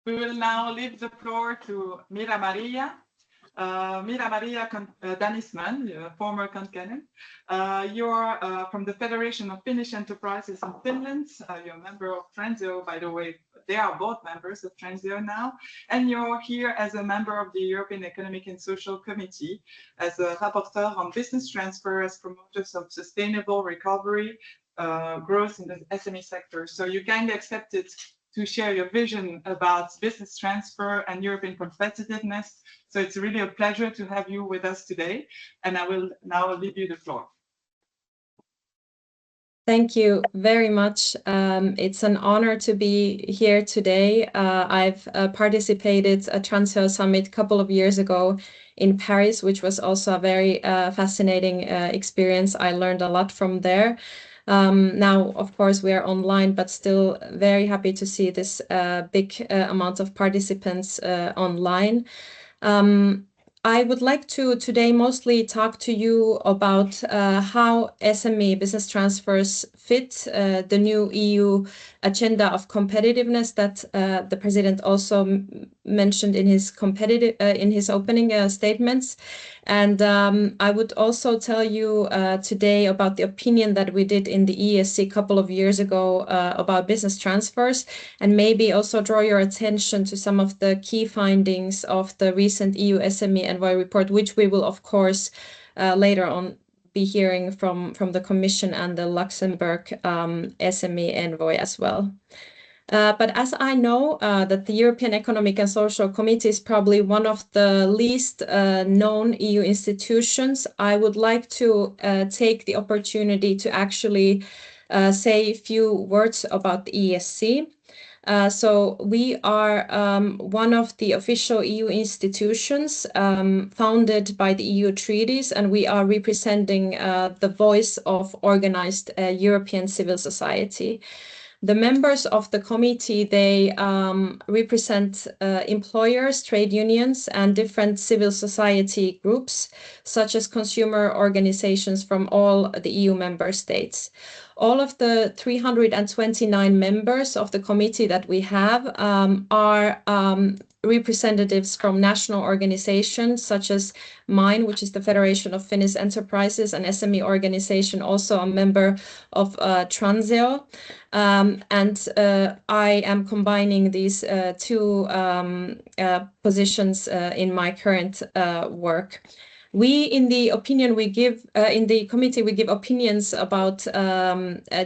We will now leave the floor to Mira-Maria. Mira-Maria Danisman, former Kankanen. You're from the Federation of Finnish Enterprises in Finland. You're a member of Transeo, by the way. They are both members of Transeo now. And you're here as a member of the European Economic and Social Committee, as a rapporteur on business transfer as promoters of sustainable recovery, growth in the SME sector. So you kindly accepted to share your vision about business transfer and European competitiveness. So it's really a pleasure to have you with us today. And I will now leave you the floor. Thank you very much. It's an honor to be here today. I've participated at Transeo Summit a couple of years ago in Paris, which was also a very fascinating experience. I learned a lot from there. Now, of course, we are online, but still very happy to see this big amount of participants online. I would like to today mostly talk to you about how SME business transfers fit the new EU agenda of competitiveness that the President also mentioned in his opening statements. And I would also tell you today about the opinion that we did in the EESC a couple of years ago about business transfers, and maybe also draw your attention to some of the key findings of the recent EU SME Envoy report, which we will, of course, later on be hearing from the Commission and the Luxembourg SME Envoy as well. But as I know that the European Economic and Social Committee is probably one of the least known EU institutions, I would like to take the opportunity to actually say a few words about the EESC. So we are one of the official EU institutions founded by the EU treaties, and we are representing the voice of organized European civil society. The members of the committee, they represent employers, trade unions, and different civil society groups, such as consumer organizations from all the EU member states. All of the 329 members of the committee that we have are representatives from national organizations such as mine, which is the Federation of Finnish Enterprises, an SME organization, also a member of Transeo. And I am combining these two positions in my current work. We, in the opinion we give, in the committee, we give opinions about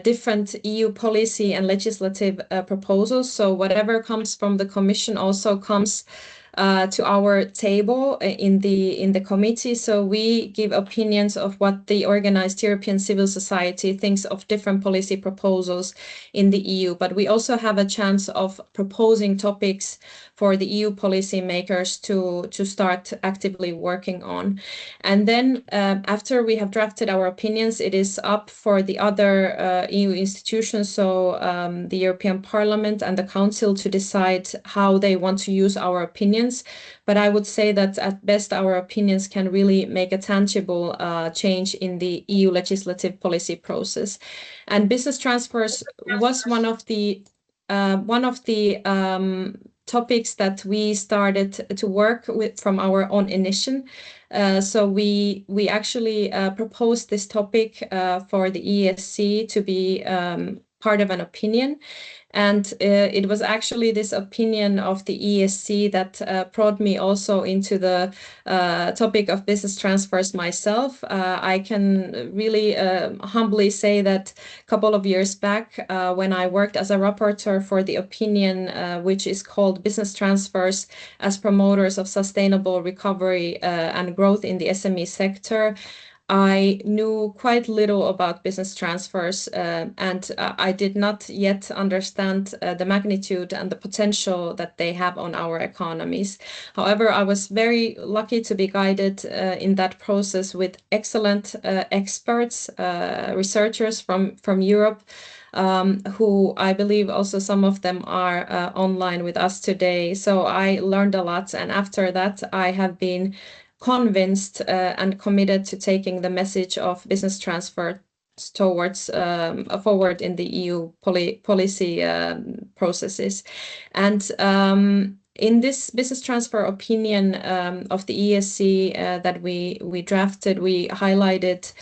different EU policy and legislative proposals. So whatever comes from the Commission also comes to our table in the committee. So we give opinions of what the organized European civil society thinks of different policy proposals in the EU. But we also have a chance of proposing topics for the EU policymakers to start actively working on. And then after we have drafted our opinions, it is up for the other EU institutions, so the European Parliament and the Council, to decide how they want to use our opinions. But I would say that at best our opinions can really make a tangible change in the EU legislative policy process. And business transfers was one of the topics that we started to work with from our own initiative. So we actually proposed this topic for the EESC to be part of an opinion. And it was actually this opinion of the EESC that brought me also into the topic of business transfers myself. I can really humbly say that a couple of years back, when I worked as a rapporteur for the opinion, which is called Business Transfers as Promoters of Sustainable Recovery and Growth in the SME Sector, I knew quite little about business transfers, and I did not yet understand the magnitude and the potential that they have on our economies. However, I was very lucky to be guided in that process with excellent experts, researchers from Europe, who I believe also some of them are online with us today. So I learned a lot, and after that I have been convinced and committed to taking the message of business transfer towards forward in the EU policy processes. And in this business transfer opinion of the EESC that we drafted, we highlighted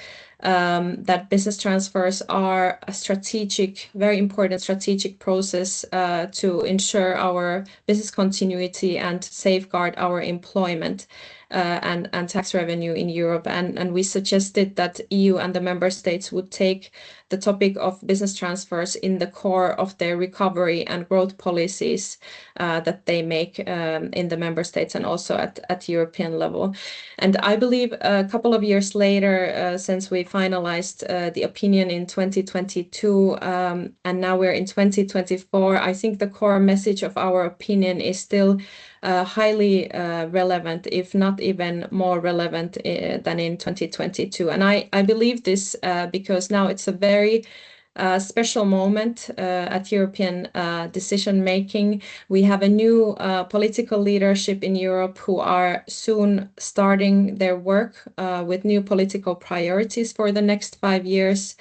that business transfers are a strategic, very important strategic process to ensure our business continuity and safeguard our employment and tax revenue in Europe. And we suggested that EU and the member states would take the topic of business transfers in the core of their recovery and growth policies that they make in the member states and also at European level. And I believe a couple of years later, since we finalized the opinion in 2022, and now we're in 2024, I think the core message of our opinion is still highly relevant, if not even more relevant than in 2022. And I believe this because now it's a very special moment at European decision making. We have a new political leadership in Europe who are soon starting their work with new political priorities for the next 5 years.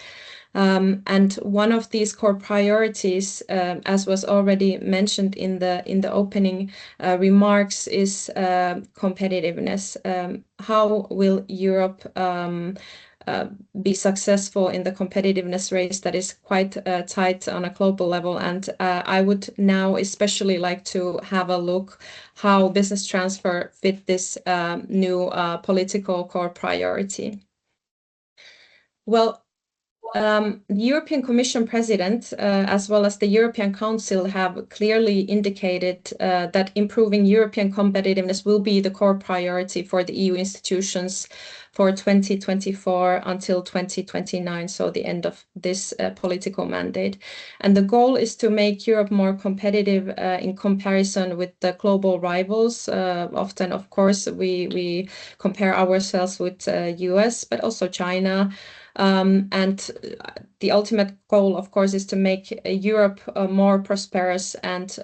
And one of these core priorities, as was already mentioned in the opening remarks, is competitiveness. How will Europe be successful in the competitiveness race that is quite tight on a global level? And I would now especially like to have a look how business transfer fit this new political core priority. Well, the European Commission President, as well as the European Council, have clearly indicated that improving European competitiveness will be the core priority for the EU institutions for 2024 until 2029, so the end of this political mandate. And the goal is to make Europe more competitive in comparison with the global rivals. Often, of course, we compare ourselves with US, but also China. And the ultimate goal, of course, is to make Europe more prosperous and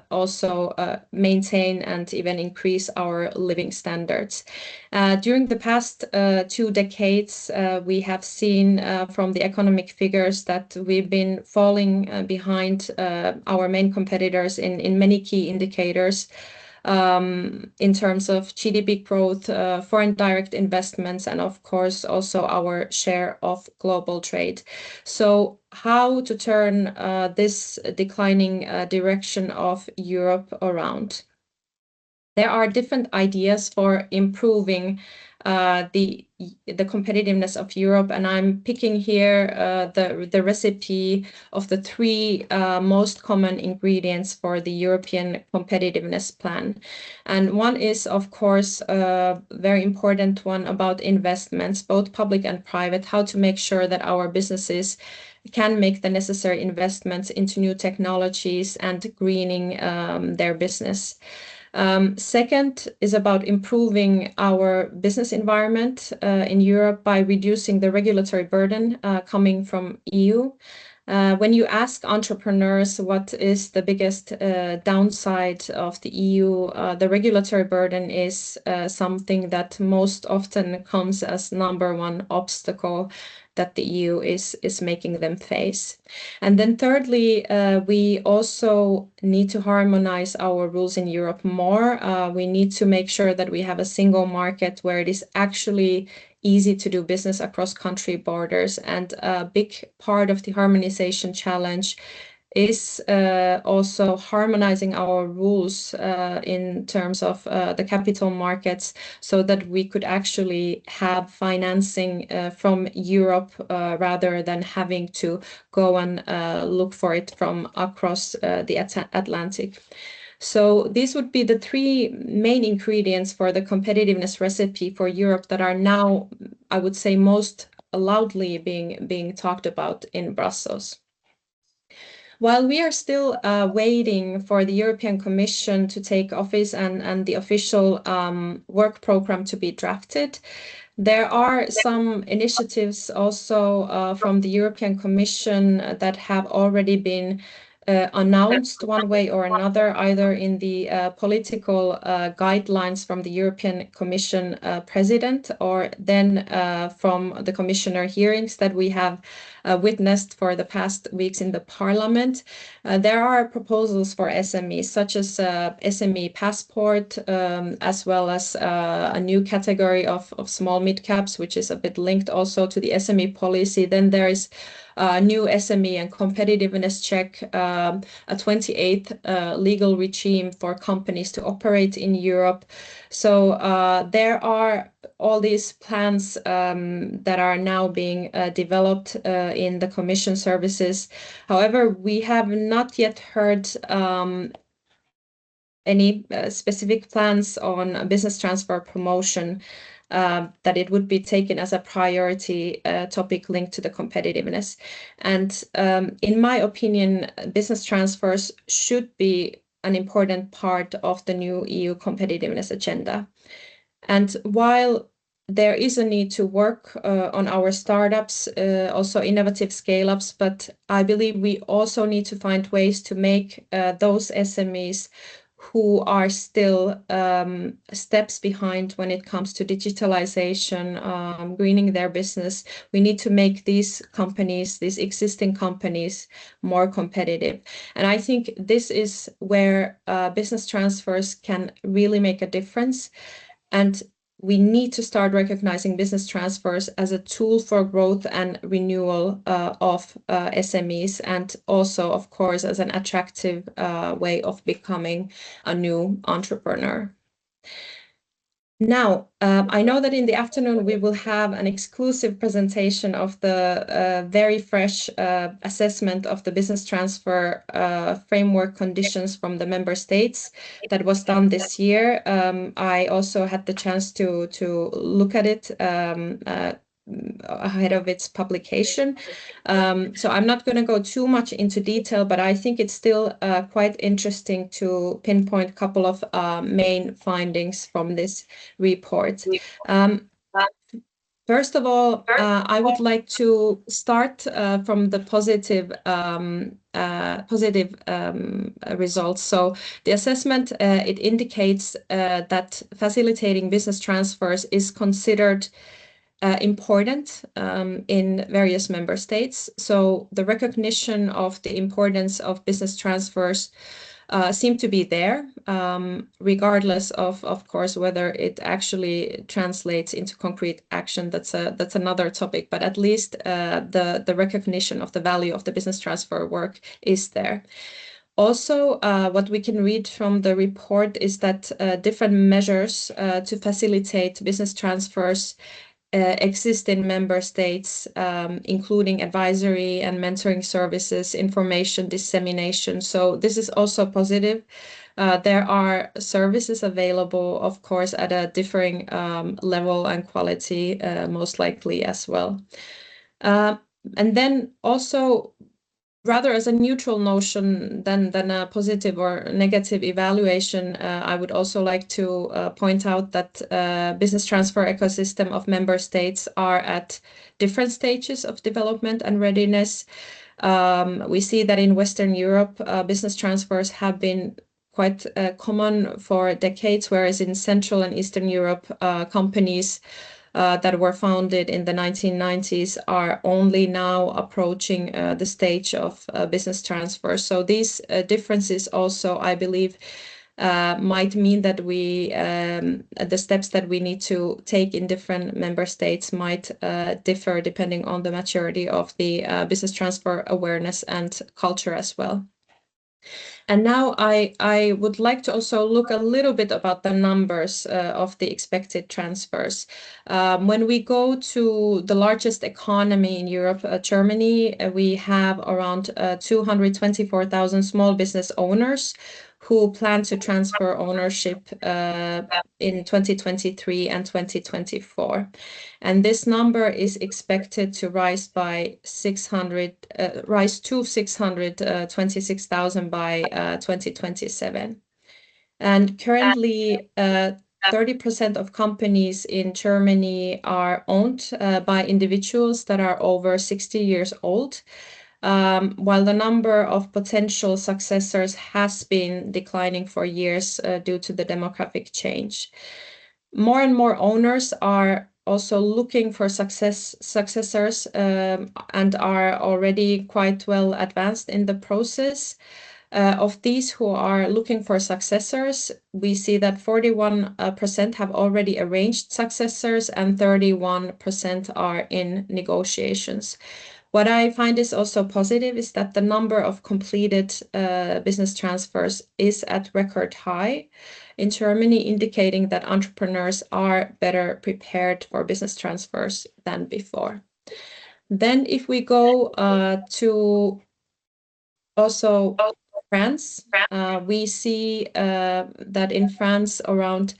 also maintain and even increase our living standards. During the past 2 decades, we have seen from the economic figures that we've been falling behind our main competitors in many key indicators. In terms of GDP growth, foreign direct investments, and of course also our share of global trade. So how to turn this declining direction of Europe around? There are different ideas for improving the competitiveness of Europe, and I'm picking here the recipe of the 3 most common ingredients for the European competitiveness plan. And one is, of course, a very important one about investments, both public and private, how to make sure that our businesses can make the necessary investments into new technologies and greening their business. Second is about improving our business environment in Europe by reducing the regulatory burden coming from EU. When you ask entrepreneurs what is the biggest downside of the EU, the regulatory burden is something that most often comes as #1 obstacle that the EU is making them face. And then thirdly, we also need to harmonize our rules in Europe more. We need to make sure that we have a single market where it is actually easy to do business across country borders. And a big part of the harmonization challenge is also harmonizing our rules in terms of the capital markets so that we could actually have financing from Europe rather than having to go and look for it from across the Atlantic. So these would be the 3 main ingredients for the competitiveness recipe for Europe that are now, I would say, most loudly being talked about in Brussels. While we are still waiting for the European Commission to take office and the official work program to be drafted, there are some initiatives also from the European Commission that have already been announced one way or another, either in the political guidelines from the European Commission President, or then from the Commissioner hearings that we have witnessed for the past weeks in the Parliament. There are proposals for SMEs, such as SME passport, as well as a new category of small mid-caps, which is a bit linked also to the SME policy. Then there is new SME and competitiveness check, a 28th legal regime for companies to operate in Europe. So there are all these plans that are now being developed in the Commission services. However, we have not yet heard any specific plans on business transfer promotion, that it would be taken as a priority topic linked to the competitiveness. And in my opinion, business transfers should be an important part of the new EU competitiveness agenda. And while there is a need to work on our startups, also innovative scale-ups, but I believe we also need to find ways to make those SMEs who are still steps behind when it comes to digitalization, greening their business. We need to make these companies, these existing companies, more competitive. And I think this is where business transfers can really make a difference. And we need to start recognizing business transfers as a tool for growth and renewal of SMEs, and also, of course, as an attractive way of becoming a new entrepreneur. Now, I know that in the afternoon we will have an exclusive presentation of the very fresh assessment of the business transfer framework conditions from the member states that was done this year. I also had the chance to look at it ahead of its publication. So I'm not going to go too much into detail, but I think it's still quite interesting to pinpoint a couple of main findings from this report. First of all, I would like to start from the positive results. So the assessment, it indicates that facilitating business transfers is considered important in various member states. So the recognition of the importance of business transfers seem to be there, regardless of course, whether it actually translates into concrete action. That's another topic, but at least the recognition of the value of the business transfer work is there. Also, what we can read from the report is that different measures to facilitate business transfers exist in member states, including advisory and mentoring services, information dissemination. So this is also positive. There are services available, of course, at a differing level and quality, most likely as well. And then also, rather as a neutral notion than a positive or negative evaluation, I would also like to point out that business transfer ecosystem of member states are at different stages of development and readiness. We see that in Western Europe, business transfers have been quite common for decades, whereas in Central and Eastern Europe, companies that were founded in the 1990s are only now approaching the stage of business transfer. So these differences also, I believe, might mean that the steps that we need to take in different member states might differ depending on the maturity of the business transfer awareness and culture as well. And now I would like to also look a little bit about the numbers of the expected transfers. When we go to the largest economy in Europe, Germany, we have around 224,000 small business owners who plan to transfer ownership in 2023 and 2024. And this number is expected to rise to 626,000 by 2027. And currently, 30% of companies in Germany are owned by individuals that are over 60 years old. while the number of potential successors has been declining for years due to the demographic change. More and more owners are also looking for successors and are already quite well advanced in the process. Of these who are looking for successors, we see that 41% have already arranged successors and 31% are in negotiations. What I find is also positive is that the number of completed business transfers is at record high in Germany, indicating that entrepreneurs are better prepared for business transfers than before. Then if we go to also France, we see that in France around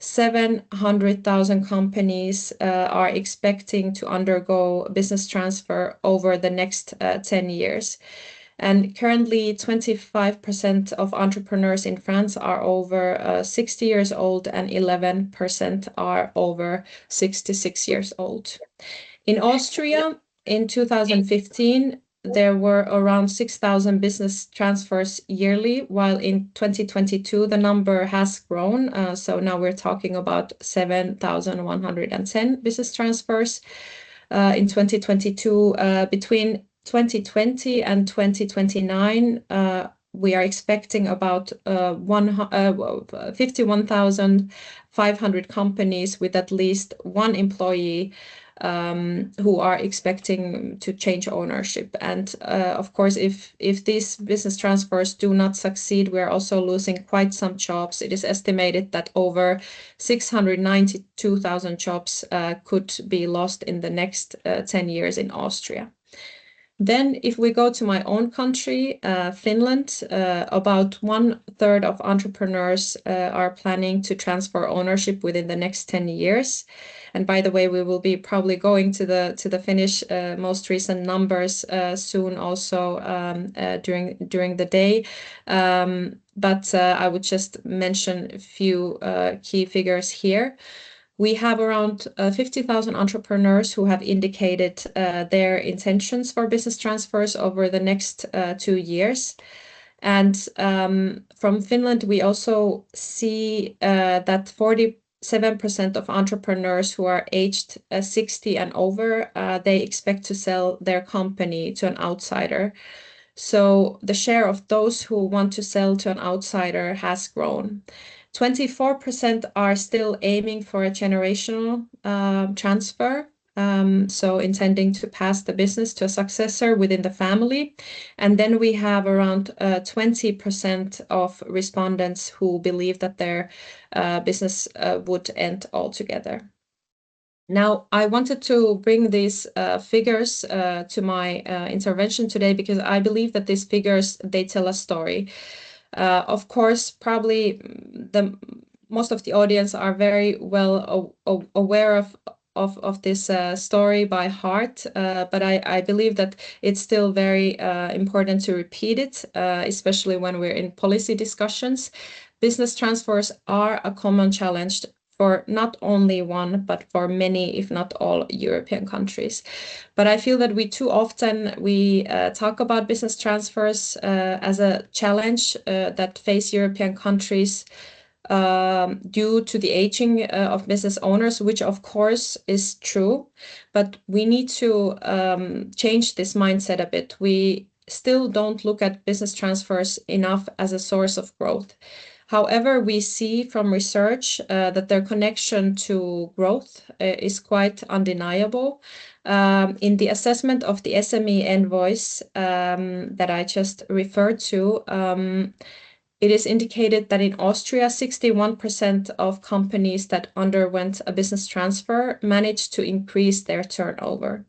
700,000 companies are expecting to undergo business transfer over the next 10 years. And currently 25% of entrepreneurs in France are over 60 years old and 11% are over 66 years old. In Austria, in 2015, there were around 6,000 business transfers yearly, while in 2022 the number has grown. So now we're talking about 7,110 business transfers in 2022. Between 2020 and 2029, we are expecting about 51,500 companies with at least one employee who are expecting to change ownership. And of course, if these business transfers do not succeed, we are also losing quite some jobs. It is estimated that over 692,000 jobs could be lost in the next 10 years in Austria. Then if we go to my own country, Finland, about 1/3 of entrepreneurs are planning to transfer ownership within the next 10 years. And by the way, we will be probably going to the Finnish most recent numbers soon also during the day. But I would just mention a few key figures here. We have around 50,000 entrepreneurs who have indicated their intentions for business transfers over the next 2 years. And from Finland, we also see that 47% of entrepreneurs who are aged 60 and over, they expect to sell their company to an outsider. So the share of those who want to sell to an outsider has grown. 24% are still aiming for a generational transfer, so intending to pass the business to a successor within the family. And then we have around 20% of respondents who believe that their business would end altogether. Now, I wanted to bring these figures to my intervention today because I believe that these figures, they tell a story. Of course, probably most of the audience are very well aware of this story by heart, but I believe that it's still very important to repeat it, especially when we're in policy discussions. Business transfers are a common challenge for not only one, but for many, if not all, European countries. But I feel that we too often talk about business transfers as a challenge that face European countries due to the aging of business owners, which of course is true. But we need to change this mindset a bit. We still don't look at business transfers enough as a source of growth. However, we see from research that their connection to growth is quite undeniable. In the assessment of the SME Envoys that I just referred to, it is indicated that in Austria, 61% of companies that underwent a business transfer managed to increase their turnover.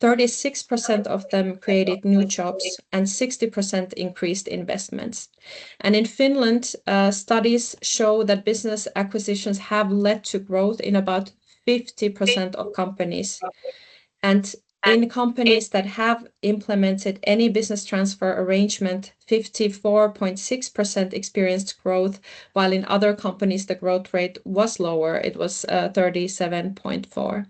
36% of them created new jobs and 60% increased investments. And in Finland, studies show that business acquisitions have led to growth in about 50% of companies. And in companies that have implemented any business transfer arrangement, 54.6% experienced growth, while in other companies the growth rate was lower. It was 37.4%.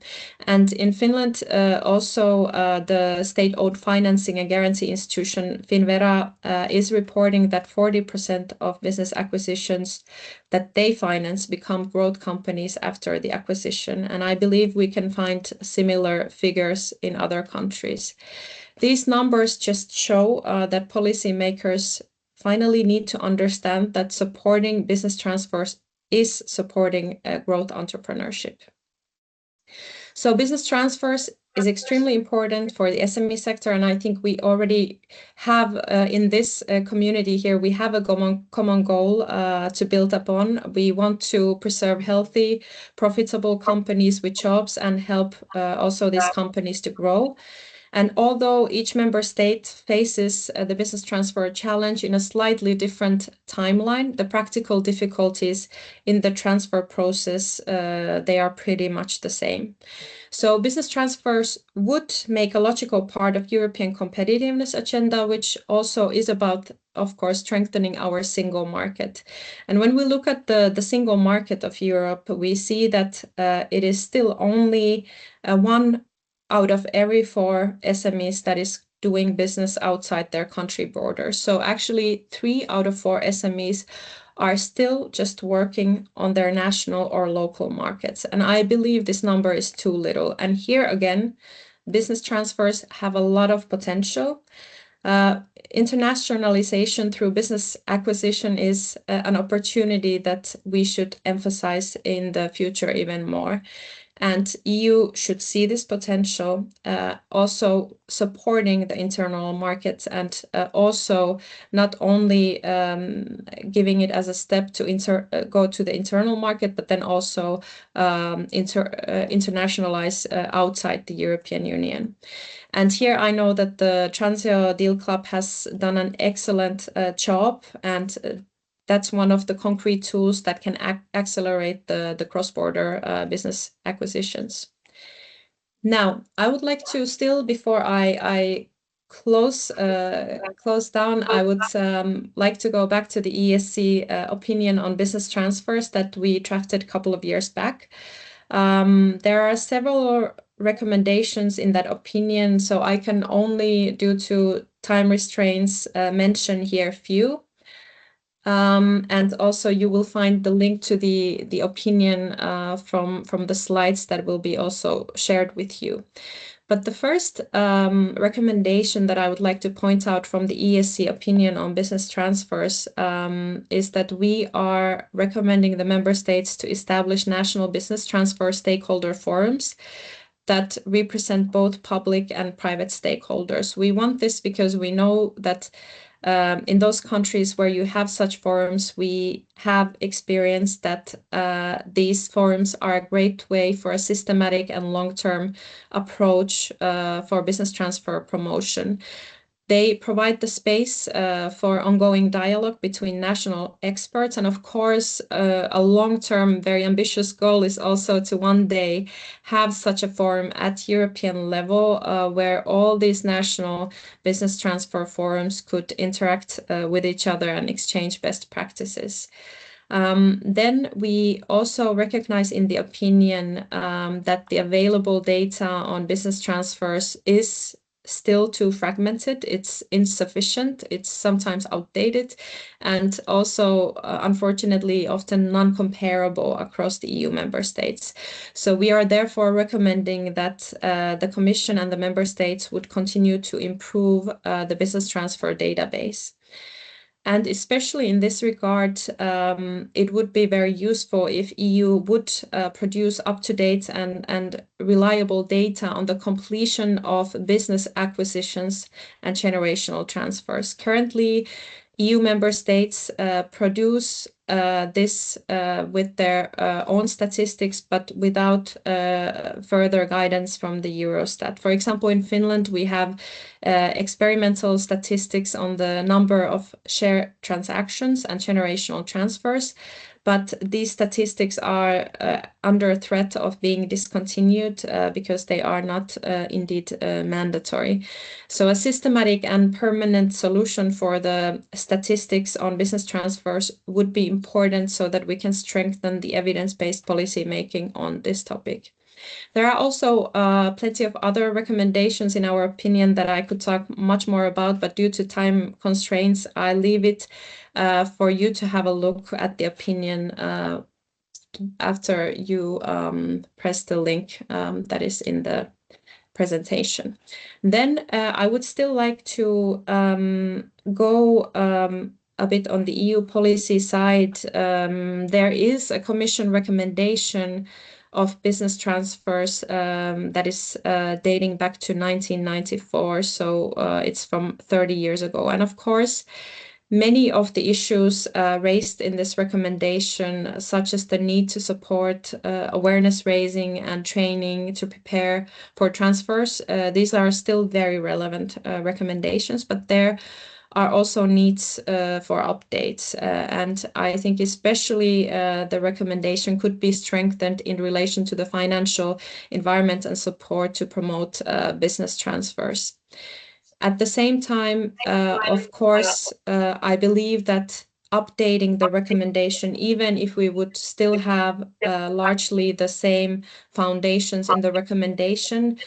And in Finland, also the state-owned financing and guarantee institution Finnvera is reporting that 40% of business acquisitions that they finance become growth companies after the acquisition. And I believe we can find similar figures in other countries. These numbers just show that policymakers finally need to understand that supporting business transfers is supporting growth entrepreneurship. So business transfers is extremely important for the SME sector, and I think we already have in this community here, we have a common goal to build upon. We want to preserve healthy, profitable companies with jobs and help also these companies to grow. And although each member state faces the business transfer challenge in a slightly different timeline, the practical difficulties in the transfer process, they are pretty much the same. So business transfers would make a logical part of European competitiveness agenda, which also is about, of course, strengthening our single market. And when we look at the single market of Europe, we see that it is still only 1 out of every 4 SMEs that is doing business outside their country borders. So actually 3 out of 4 SMEs are still just working on their national or local markets. And I believe this number is too little. And here again, business transfers have a lot of potential. Internationalization through business acquisition is an opportunity that we should emphasize in the future even more. And EU should see this potential, also supporting the internal markets and also not only giving it as a step to go to the internal market, but then also internationalize outside the European Union. And here I know that the Transeo Deal Club has done an excellent job, and that's one of the concrete tools that can accelerate the cross-border business acquisitions. Now, I would like to still, before I close down, I would like to go back to the EESC opinion on business transfers that we drafted a couple of years back. There are several recommendations in that opinion, so I can only, due to time restraints, mention here a few. And also you will find the link to the opinion from the slides that will be also shared with you. But the first recommendation that I would like to point out from the EESC opinion on business transfers is that we are recommending the member states to establish national business transfer stakeholder forums that represent both public and private stakeholders. We want this because we know that in those countries where you have such forums, we have experienced that these forums are a great way for a systematic and long-term approach for business transfer promotion. They provide the space for ongoing dialogue between national experts. And of course, a long-term, very ambitious goal is also to one day have such a forum at European level where all these national business transfer forums could interact with each other and exchange best practices. Then we also recognize in the opinion that the available data on business transfers is still too fragmented, it's insufficient, it's sometimes outdated, and also unfortunately often non-comparable across the EU member states. So we are therefore recommending that the Commission and the member states would continue to improve the business transfer database. And especially in this regard, it would be very useful if EU would produce up-to-date and reliable data on the completion of business acquisitions and generational transfers. Currently, EU member states produce this with their own statistics, but without further guidance from the Eurostat. For example, in Finland, we have experimental statistics on the number of share transactions and generational transfers, but these statistics are under threat of being discontinued because they are not indeed mandatory. So a systematic and permanent solution for the statistics on business transfers would be important so that we can strengthen the evidence-based policy making on this topic. There are also plenty of other recommendations in our opinion that I could talk much more about, but due to time constraints, I leave it for you to have a look at the opinion after you press the link that is in the presentation. Then I would still like to go a bit on the EU policy side. There is a Commission recommendation of business transfers that is dating back to 1994, so it's from 30 years ago. And of course, many of the issues raised in this recommendation, such as the need to support awareness raising and training to prepare for transfers, these are still very relevant recommendations, but there are also needs for updates. And I think especially the recommendation could be strengthened in relation to the financial environment and support to promote business transfers. At the same time, of course, I believe that updating the recommendation, even if we would still have largely the same foundations in the recommendation,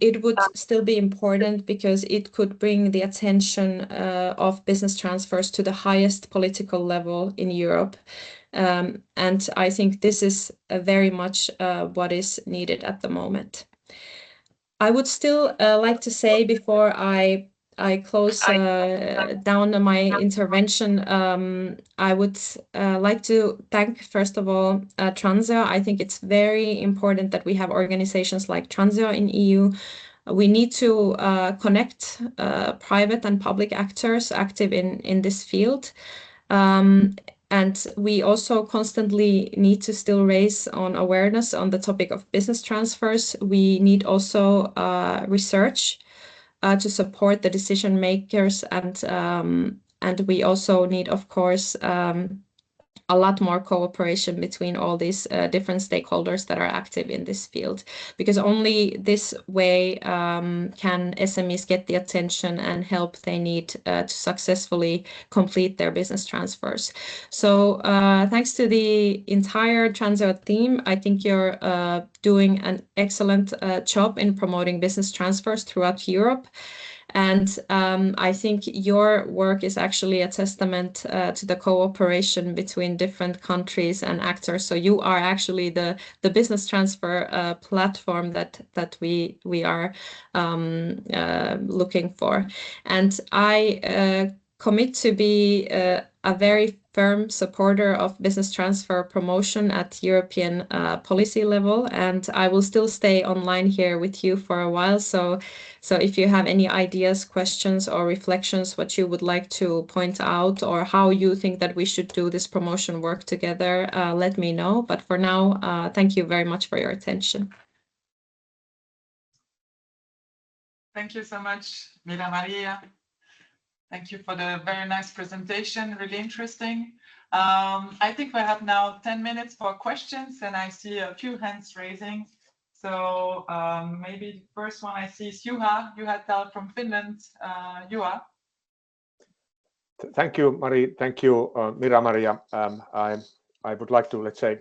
it would still be important because it could bring the attention of business transfers to the highest political level in Europe. And I think this is very much what is needed at the moment. I would still like to say before I close down my intervention, I would like to thank, first of all, Transeo. I think it's very important that we have organizations like Transeo in EU. We need to connect private and public actors active in this field. And we also constantly need to still raise on awareness on the topic of business transfers. We need also research to support the decision makers, and we also need, of course, a lot more cooperation between all these different stakeholders that are active in this field, because only this way can SMEs get the attention and help they need to successfully complete their business transfers. So thanks to the entire Transeo team, I think you're doing an excellent job in promoting business transfers throughout Europe. And I think your work is actually a testament to the cooperation between different countries and actors. So you are actually the business transfer platform that we are looking for. And I commit to be a very firm supporter of business transfer promotion at European policy level, and I will still stay online here with you for a while. So if you have any ideas, questions, or reflections, what you would like to point out, or how you think that we should do this promotion work together, let me know. But for now, thank you very much for your attention. Thank you so much, Mira-Maria. Thank you for the very nice presentation, really interesting. I think we have now 10 minutes for questions, and I see a few hands raising. So maybe the first one I see is Juha from Finland. Juha. Thank you, Mari. Thank you, Mira-Maria. I would like to, let's say,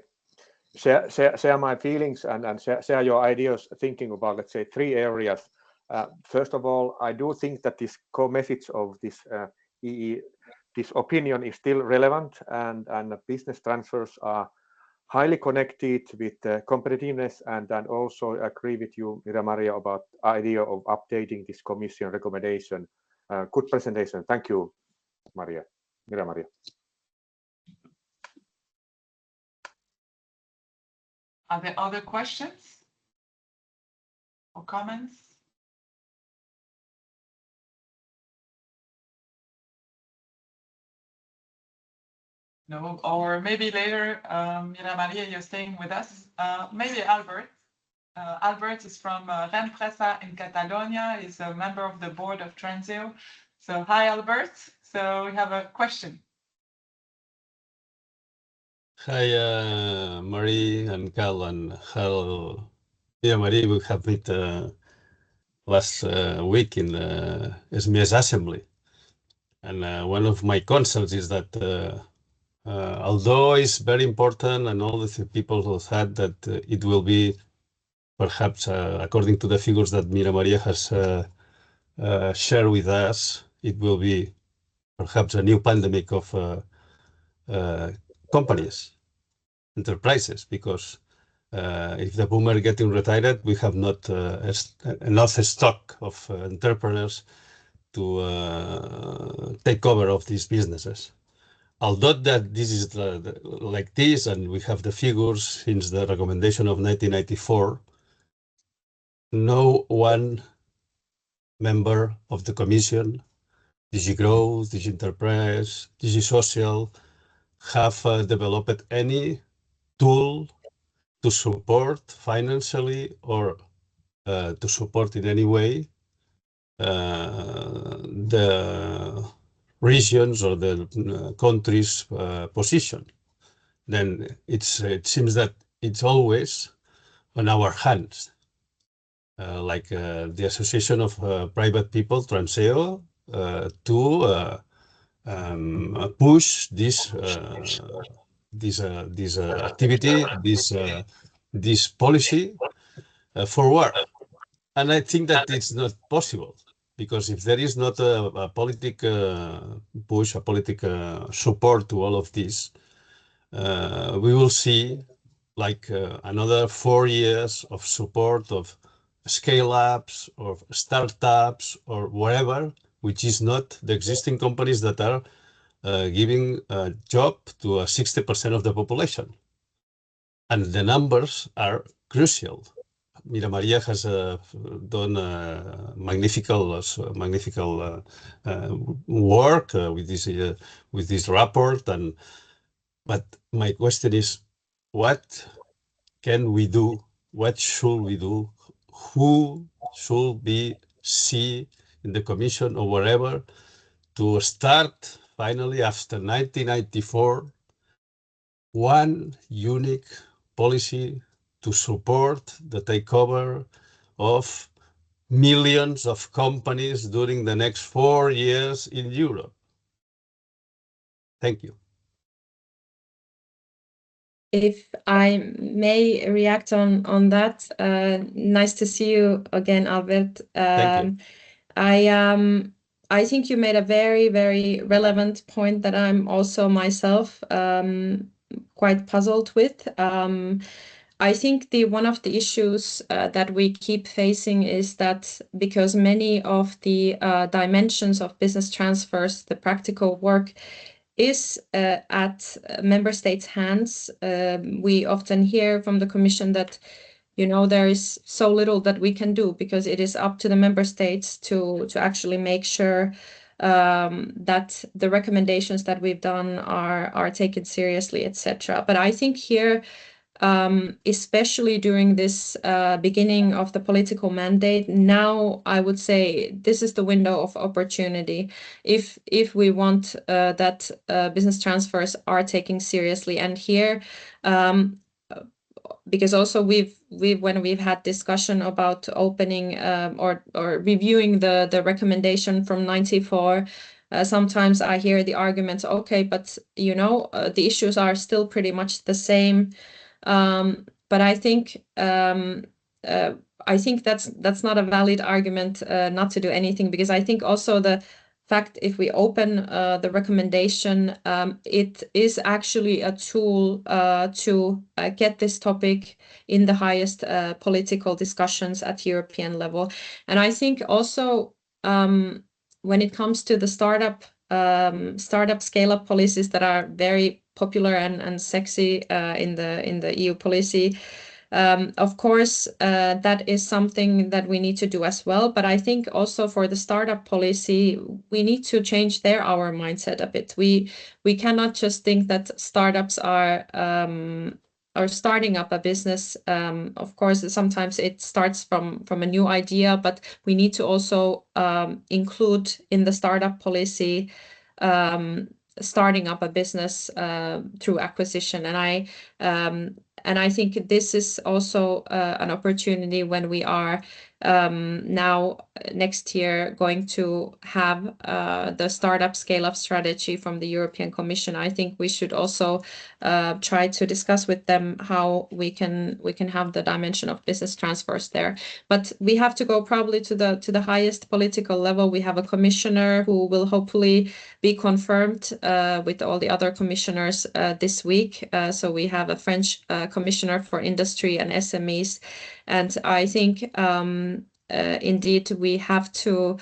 share my feelings and share your ideas, thinking about, let's say, 3 areas. First of all, I do think that this core message of this this opinion is still relevant, and business transfers are highly connected with competitiveness, and then also agree with you, Mira-Maria, about the idea of updating this Commission recommendation. Good presentation. Thank you, Mira-Maria. Are there other questions or comments? No, or maybe later, Mira-Maria, you're staying with us. Maybe Albert. Albert is from Rempresa in Catalonia. He's a member of the board of Transeo. So hi, Albert. So we have a question. Hi, Marie and Cal, and hello. Yeah, Marie, we have met last week in the SMES Assembly. And one of my concerns is that although it's very important and all the people who said that it will be perhaps according to the figures that Mira-Maria has shared with us, it will be perhaps a new pandemic of companies, enterprises, because if the boomer getting retired, we have not enough stock of entrepreneurs to take over of these businesses. Although that this is like this, and we have the figures since the recommendation of 1994, no one member of the Commission, DG Growth, DG Enterprise, DG Social, have developed any tool to support financially or to support in any way the regions or the country's position. Then it seems that it's always on our hands. Like the Association of Private People, Transeo, to push this activity, this policy forward. And I think that it's not possible, because if there is not a political push, a political support to all of this, we will see like another 4 years of support of scale-ups or startups or whatever, which is not the existing companies that are giving a job to 60% of the population. And the numbers are crucial. Mira-Maria has done magnifical work with this report, but my question is, what can we do? What should we do? Who should be see in the Commission or wherever to start finally after 1994 one unique policy to support the takeover of millions of companies during the next 4 years in Europe? Thank you. If I may react on that, nice to see you again, Albert. Thank you. I think you made a very, very relevant point that I'm also myself quite puzzled with. I think one of the issues that we keep facing is that because many of the dimensions of business transfers, the practical work, is at member states' hands. We often hear from the Commission that, there is so little that we can do because it is up to the member states to actually make sure that the recommendations that we've done are taken seriously, etc. But I think here, especially during this beginning of the political mandate, now I would say this is the window of opportunity if we want that business transfers are taken seriously. And here, because also when we've had discussion about opening or reviewing the recommendation from 94, sometimes I hear the arguments, okay, but the issues are still pretty much the same. But I think that's not a valid argument not to do anything, because I think also the fact if we open the recommendation, it is actually a tool to get this topic in the highest political discussions at European level. And I think also when it comes to the startup scale-up policies that are very popular and sexy in the EU policy, Of course, that is something that we need to do as well. But I think also for the startup policy, we need to change our mindset a bit. We cannot just think that startups are starting up a business. Of course, sometimes it starts from a new idea, but we need to also include in the startup policy starting up a business through acquisition. And I think this is also an opportunity when we are now next year going to have the startup scale-up strategy from the European Commission. I think we should also try to discuss with them how we can have the dimension of business transfers there. But we have to go probably to the highest political level. We have a commissioner who will hopefully be confirmed with all the other commissioners this week. So we have a French commissioner for industry and SMEs. And I think indeed we have to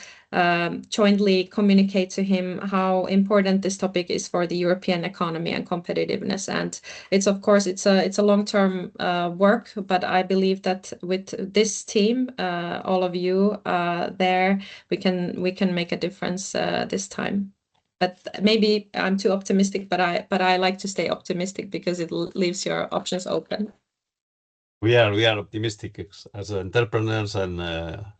jointly communicate to him how important this topic is for the European economy and competitiveness. And it's of course it's a long-term work, but I believe that with this team, all of you there, we can make a difference this time. But maybe I'm too optimistic, but I like to stay optimistic because it leaves your options open. We are optimistic as entrepreneurs and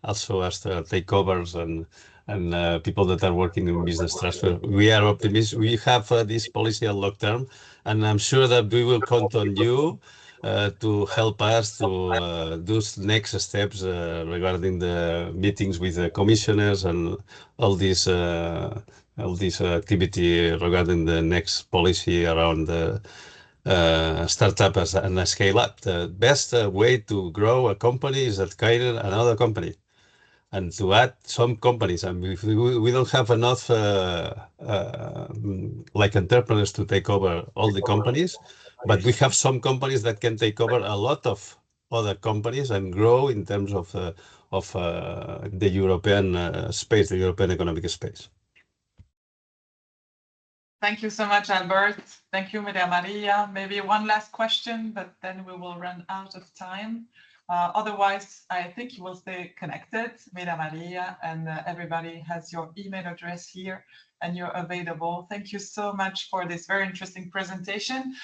also as takeovers and people that are working in business transfer. We are optimistic. We have this policy at long term, and I'm sure that we will count on you to help us to do next steps regarding the meetings with the commissioners and all this activity regarding the next policy around the startup and a scale up. The best way to grow a company is acquire another company and to add some companies. I mean, if we don't have enough like entrepreneurs to take over all the companies, but we have some companies that can take over a lot of other companies and grow in terms of the European space, the European economic space. Thank you so much, Albert. Thank you, Mira-Maria. Maybe one last question, but then we will run out of time. Otherwise, I think you will stay connected, Mira-Maria, and everybody has your email address here and you're available. Thank you so much for this very interesting presentation.